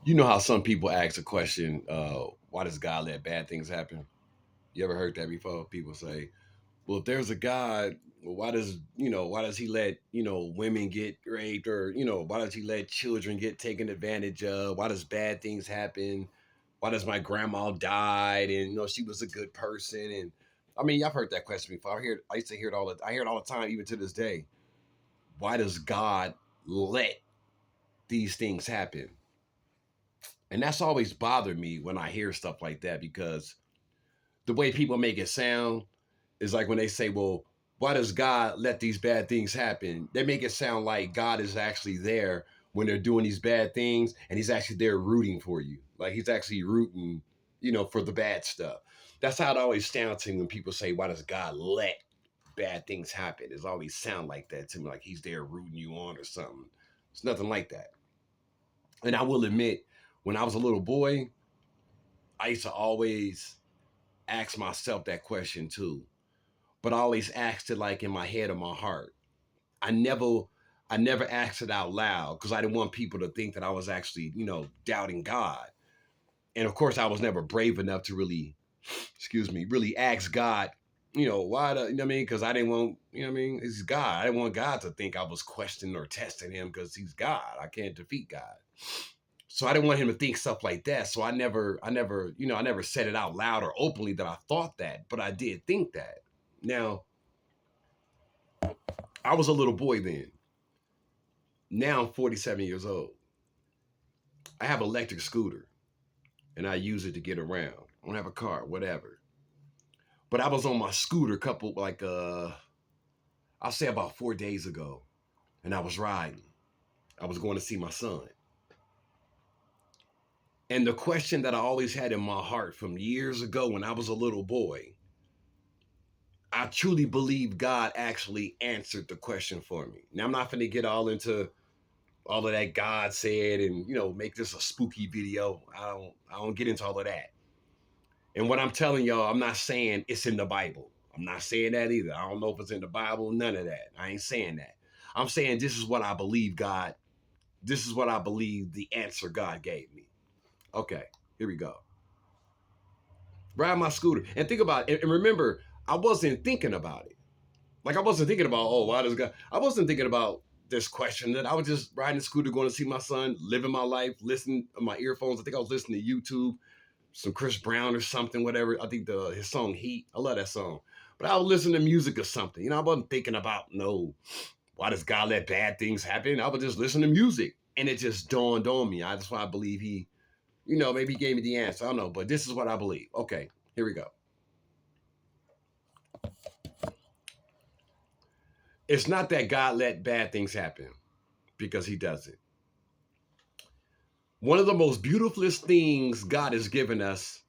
You know how some people ask a question, why does God let bad things happen? You ever heard that before? People say, well, if there's a God, well, why does he let, women get raped, or, why does he let children get taken advantage of? Why does bad things happen? Why does my grandma died and she was a good person? And I mean, I've heard that question before. I used to hear it I hear it all the time, even to this day. Why does God let these things happen? And that's always bothered me when I hear stuff like that, because the way people make it sound is like when they say, well, why does God let these bad things happen? They make it sound like God is actually there when they're doing these bad things, and he's actually there rooting for you. Like he's actually rooting, for the bad stuff. That's how it always sounds to me when people say, why does God let bad things happen? It always sound like that to me, like he's there rooting you on or something. It's nothing like that. And I will admit, when I was a little boy, I used to always ask myself that question too. But I always asked it like in my head or my heart. I never I never asked it out loud because I didn't want people to think that I was actually, doubting God. And of course I was never brave enough to really, excuse me, really ask God, why the, what I mean? Because I didn't want, what I mean? He's God. I didn't want God to think I was questioning or testing him because he's God. I can't defeat God. So I didn't want him to think stuff like that. So I never said it out loud or openly that I thought that, but I did think that. Now, I was a little boy then. Now I'm 47 years old. I have an electric scooter and I use it to get around. I don't have a car, whatever. But I was on my scooter couple I'll say about 4 days ago, and I was riding. I was going to see my son. And the question that I always had in my heart from years ago when I was a little boy, I truly believe God actually answered the question for me. Now I'm not going to get all into all of that God said and make this a spooky video. I don't get into all of that. And what I'm telling y'all, I'm not saying it's in the Bible. I'm not saying that either. I don't know if it's in the Bible, none of that. I ain't saying that. I'm saying this is what I believe God, this is what I believe the answer God gave me. Okay, here we go. Ride my scooter and think about it. And remember, I wasn't thinking about it. Like I wasn't thinking about, oh, why does God? I wasn't thinking about this question. That I was just riding the scooter, going to see my son, living my life, listening to my earphones. I think I was listening to YouTube, some Chris Brown or something, whatever. I think his song Heat. I love that song. But I was listening to music or something. I wasn't thinking about no, why does God let bad things happen? I was just listening to music. And it just dawned on me. That's why I believe he, maybe he gave me the answer. I don't know, but this is what I believe. Okay, here we go. It's not that God let bad things happen, because he doesn't. One of the most beautifulest things God has given us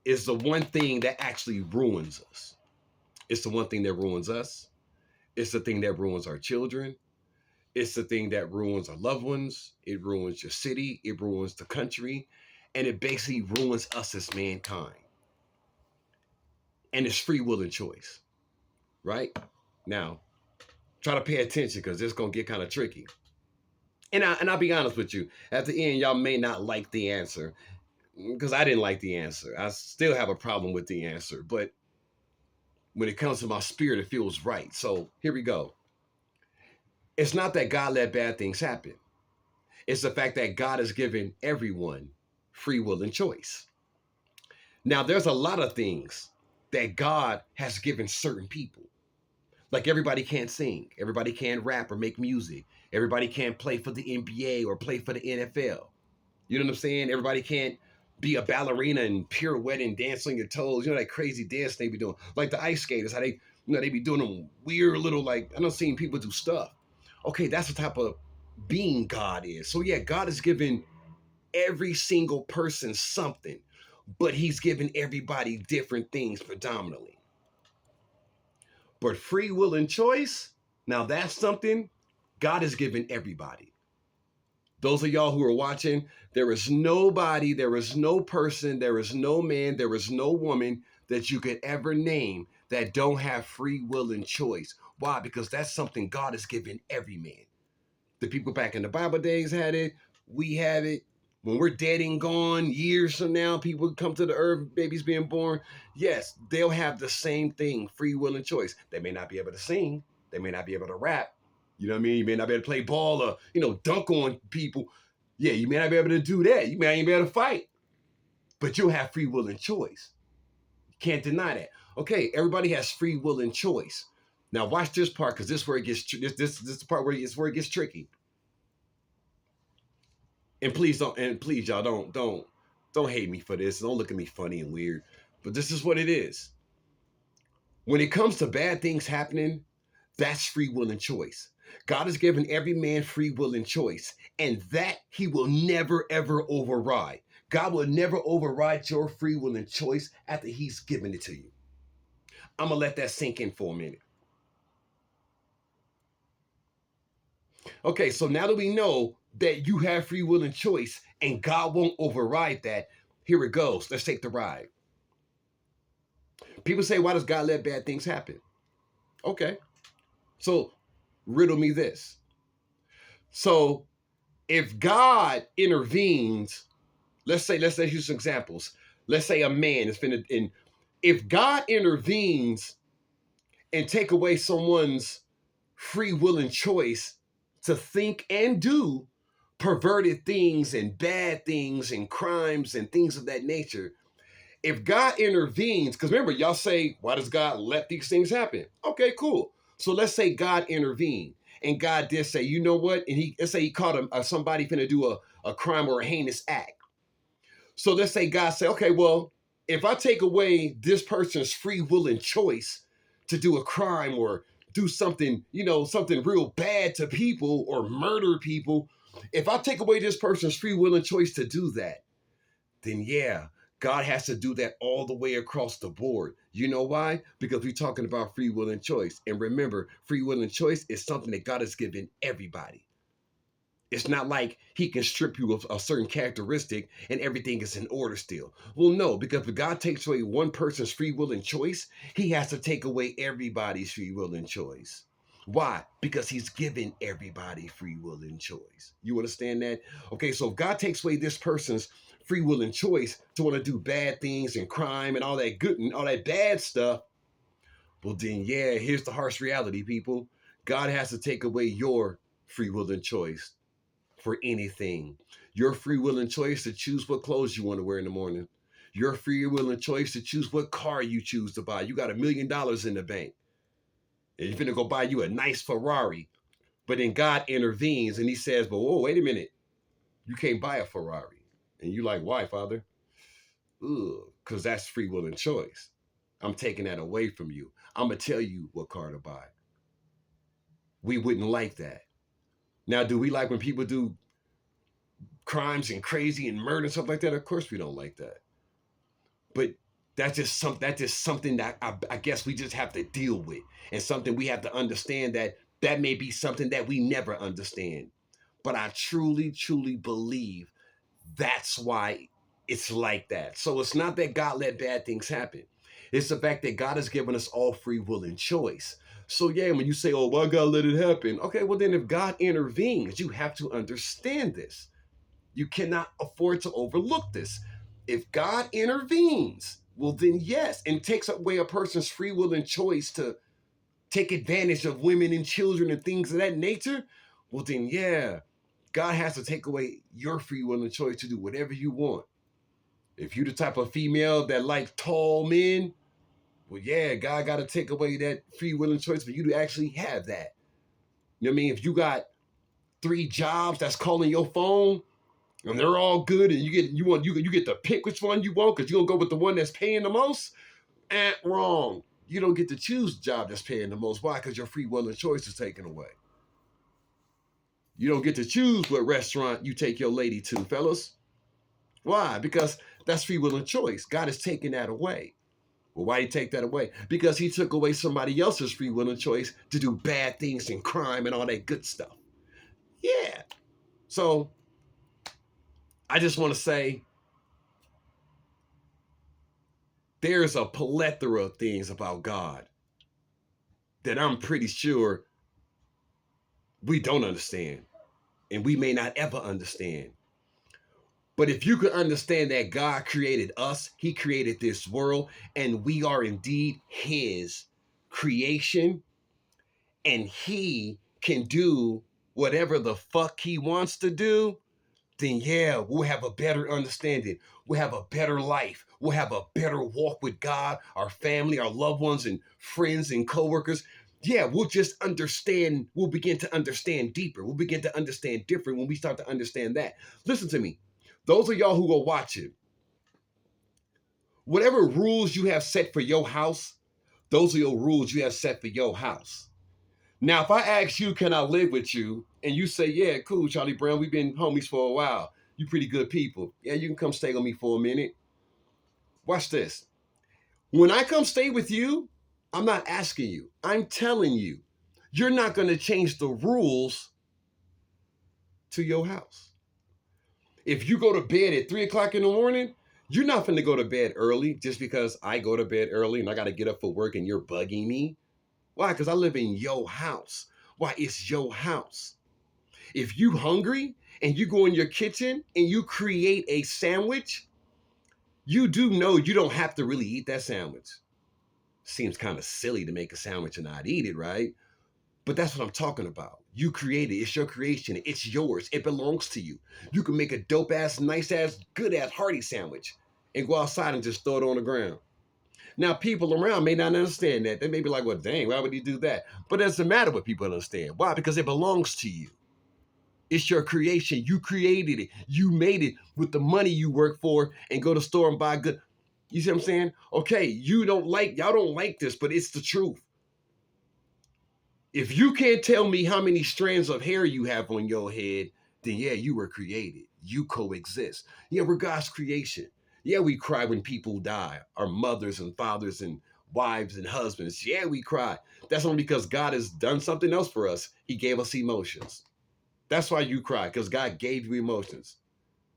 is the one thing that actually ruins us. It's the one thing that ruins us. It's the thing that ruins our children. It's the thing that ruins our loved ones. It ruins your city. It ruins the country. And it basically ruins us as mankind. And it's free will and choice, right? Now, try to pay attention because it's going to get kind of tricky. And I'll be honest with you. At the end, y'all may not like the answer because I didn't like the answer. I still have a problem with the answer. But when it comes to my spirit, it feels right. So here we go. It's not that God let bad things happen. It's the fact that God has given everyone free will and choice. Now, there's a lot of things that God has given certain people. Like everybody can't sing, everybody can't rap or make music, everybody can't play for the NBA or play for the NFL. You know what I'm saying? Everybody can't be a ballerina and pirouette and dance on your toes. That crazy dance they be doing. Like the ice skaters, how they be doing them weird little, like, I don't seen people do stuff. Okay, that's the type of being God is. So yeah, God has given every single person something, but he's given everybody different things predominantly. But free will and choice, now that's something God has given everybody. Those of y'all who are watching, there is nobody, there is no person, there is no man, there is no woman that you could ever name that don't have free will and choice. Why? Because that's something God has given every man. The people back in the Bible days had it. We have it. when we're dead and gone, years from now, people come to the earth, babies being born, yes, they'll have the same thing, free will and choice. They may not be able to sing, they may not be able to rap, you know what I mean? You may not be able to play ball or, dunk on people. Yeah, you may not be able to do that. You may not even be able to fight, but you'll have free will and choice. You can't deny that. Okay, everybody has free will and choice. Now watch this part, because this is where it gets this is the part where it gets tricky. And please y'all don't hate me for this. Don't look at me funny and weird. But this is what it is. When it comes to bad things happening, that's free will and choice. God has given every man free will and choice, and that he will never ever override. God will never override your free will and choice after he's given it to you. I'm gonna let that sink in for a minute. Okay, so now that we know that you have free will and choice and God won't override that, here it goes. Let's take the ride. People say, why does God let bad things happen? Okay, so riddle me this. So if God intervenes, let's use some examples. Let's say a man is finna, and if God intervenes and take away someone's free will and choice to think and do perverted things and bad things and crimes and things of that nature, if God intervenes, because remember, y'all say, why does God let these things happen? Okay, cool. So let's say God intervened and God did say, you know what? And let's say he caught somebody finna do a crime or a heinous act. So let's say God say, okay, well, if I take away this person's free will and choice to do a crime or do something, something real bad to people or murder people, if I take away this person's free will and choice to do that, then yeah, God has to do that all the way across the board. You know why? Because we're talking about free will and choice. And remember, free will and choice is something that God has given everybody. It's not like he can strip you of a certain characteristic and everything is in order still. Well, no, because if God takes away one person's free will and choice, he has to take away everybody's free will and choice. Why? Because he's given everybody free will and choice. You understand that? Okay, so if God takes away this person's free will and choice to want to do bad things and crime and all that good and all that bad stuff, well, then, yeah, here's the harsh reality, people. God has to take away your free will and choice for anything. Your free will and choice to choose what clothes you want to wear in the morning. Your free will and choice to choose what car you choose to buy. You got $1 million in the bank. And you're going to go buy you a nice Ferrari. But then God intervenes and he says, but whoa, wait a minute. You can't buy a Ferrari. And you like, why, Father? Because that's free will and choice. I'm taking that away from you. I'm going to tell you what car to buy. We wouldn't like that. Now, do we like when people do crimes and crazy and murder and stuff like that? Of course we don't like that. But that's just something that I guess we just have to deal with, and something we have to understand that may be something that we never understand. But I truly, truly believe that's why it's like that. So it's not that God let bad things happen. It's the fact that God has given us all free will and choice. So yeah, when you say, oh, why God let it happen? Okay, well then if God intervenes, you have to understand this. You cannot afford to overlook this. If God intervenes, well, then yes, and takes away a person's free will and choice to take advantage of women and children and things of that nature, well, then yeah, God has to take away your free will and choice to do whatever you want. If you're the type of female that likes tall men, well, yeah, God got to take away that free will and choice for you to actually have that. You know what I mean? If you got 3 jobs that's calling your phone, and they're all good, and you get to pick which one you want because you're gonna go with the one that's paying the most. Wrong. You don't get to choose the job that's paying the most. Why? Because your free will and choice is taken away. You don't get to choose what restaurant you take your lady to, fellas. Why? Because that's free will and choice. God is taking that away. Well, why did he take that away? Because he took away somebody else's free will and choice to do bad things and crime and all that good stuff. Yeah. So I just want to say there's a plethora of things about God that I'm pretty sure we don't understand and we may not ever understand. But if you could understand that God created us, he created this world, and we are indeed his creation, and he can do whatever the fuck he wants to do, then yeah, we'll have a better understanding. We'll have a better life. We'll have a better walk with God, our family, our loved ones, and friends and coworkers. Yeah, we'll just understand. We'll begin to understand deeper. We'll begin to understand different when we start to understand that. Listen to me. Those of y'all who are watching, whatever rules you have set for your house, those are your rules you have set for your house. Now, if I ask you, can I live with you? And you say, yeah, cool, Charlie Brown, we've been homies for a while. You pretty good people. Yeah, you can come stay with me for a minute. Watch this. When I come stay with you, I'm not asking you. I'm telling you, you're not going to change the rules to your house. If you go to bed at 3 o'clock in the morning, you're not going to go to bed early just because I go to bed early and I got to get up for work and you're bugging me. Why? Because I live in your house. Why? It's your house. If you hungry and you go in your kitchen and you create a sandwich, you do know you don't have to really eat that sandwich. Seems kind of silly to make a sandwich and not eat it, right? But that's what I'm talking about. You created it. It's your creation. It's yours. It belongs to you. You can make a dope ass, nice ass, good ass, hearty sandwich and go outside and just throw it on the ground. Now, people around may not understand that. They may be like, well, dang, why would you do that? But it doesn't matter what people understand. Why? Because it belongs to you. It's your creation. You created it. You made it with the money you work for and go to the store and buy good. You see what I'm saying? Okay, y'all don't like this, but it's the truth. If you can't tell me how many strands of hair you have on your head, then yeah, you were created. You coexist. Yeah, we're God's creation. Yeah, we cry when people die, our mothers and fathers and wives and husbands. Yeah, we cry. That's only because God has done something else for us. He gave us emotions. That's why you cry, because God gave you emotions.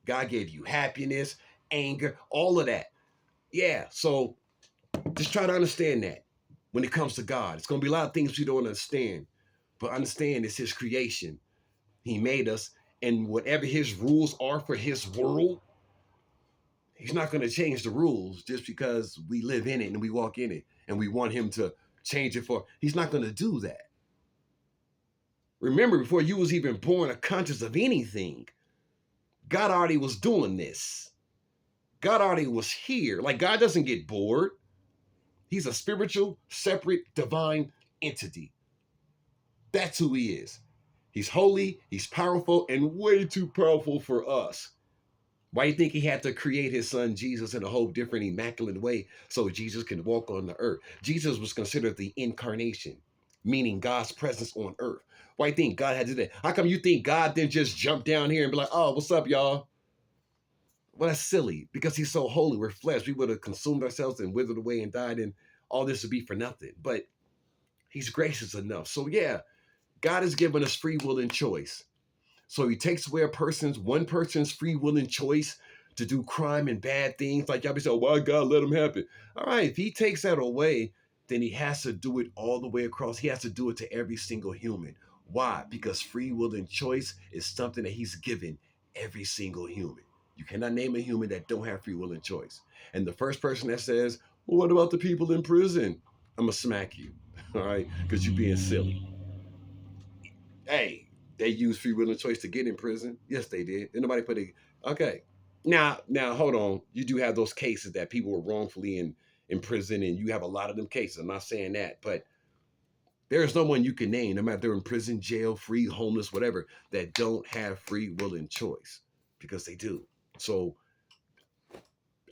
God gave you happiness, anger, all of that. Yeah, so just try to understand that when it comes to God. It's going to be a lot of things you don't understand, but understand it's his creation. He made us, and whatever his rules are for his world, he's not going to change the rules just because we live in it and we walk in it and we want him to change it for. He's not going to do that. Remember, before you was even born or conscious of anything, God already was doing this. God already was here. Like, God doesn't get bored. He's a spiritual, separate, divine entity. That's who he is. He's holy, he's powerful, and way too powerful for us. Why do you think he had to create his son Jesus in a whole different, immaculate way so Jesus can walk on the earth? Jesus was considered the incarnation, meaning God's presence on earth. Why do you think God had to do that? How come you think God didn't just jump down here and be like, oh, what's up, y'all? Well, that's silly because he's so holy. We're flesh. We would have consumed ourselves and withered away and died, and all this would be for nothing. But he's gracious enough. So, yeah, God has given us free will and choice. So he takes away one person's free will and choice to do crime and bad things. Like y'all be saying, why God let him happen? All right, if he takes that away, then he has to do it all the way across. He has to do it to every single human. Why? Because free will and choice is something that he's given every single human. You cannot name a human that don't have free will and choice. And the first person that says, well, what about the people in prison? I'm going to smack you, all right? Because you're being silly. Hey, they used free will and choice to get in prison. Yes, they did. And nobody put a okay. Now, hold on. You do have those cases that people were wrongfully in prison, and you have a lot of them cases. I'm not saying that, but there is no one you can name, no matter if they're in prison, jail, free, homeless, whatever, that don't have free will and choice because they do. So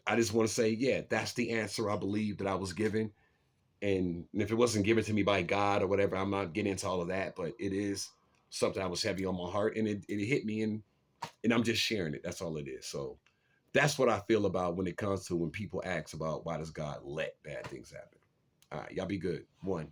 I just want to say, yeah, that's the answer I believe that I was given. And if it wasn't given to me by God or whatever, I'm not getting into all of that, but it is something that was heavy on my heart, and it hit me, and I'm just sharing it. That's all it is. So that's what I feel about when it comes to when people ask about why does God let bad things happen. All right, y'all be good. One.